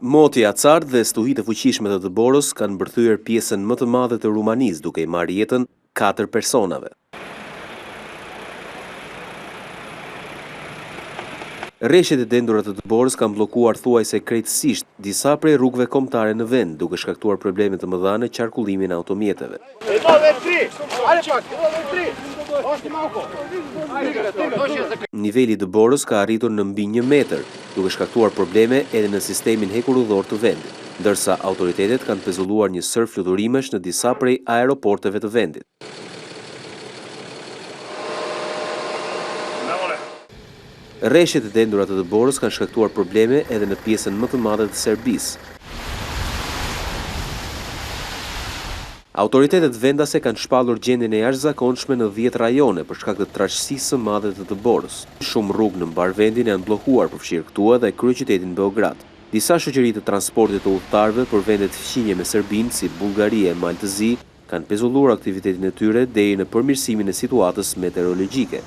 Moti Acar dhe stuhitë e fuqishme të Dëborës kanë bërthyer pjesën më të madhe të Rumanisë duke i marrë jetën 4 personave. Rreshtet e dendura të Dëborës kanë bllokuar thuajse krejtësisht disa prej rrugëve kombëtare në vend, duke shkaktuar probleme të mëdha në qarkullimin e automjeteve. Niveli i Dëborës ka arritur në mbi 1 metër, duke shkaktuar probleme edhe në sistemin hekurudhor të vendit, ndërsa autoritetet kanë pezulluar një sër fluturimesh në disa prej aeroporteve të vendit. Rreshtet e dendura të Dëborës kanë shkaktuar probleme edhe në pjesën më të madhe të Serbisë. Autoritetet vendase kanë shpallur gjendjen e jashtëzakonshme në 10 rajone për shkak të trashësisë së madhe të Dëborës. Shumë rrugë në mbar vendin janë bllokuar, përfshirë këtu edhe kryeqytetin Beograd. Disa shoqëri të transportit të udhëtarëve për vendet fqinje me Serbinë, si Bullgaria e Maltëzi, kanë pezulluar aktivitetin e tyre deri në përmirësimin e situatës meteorologjike.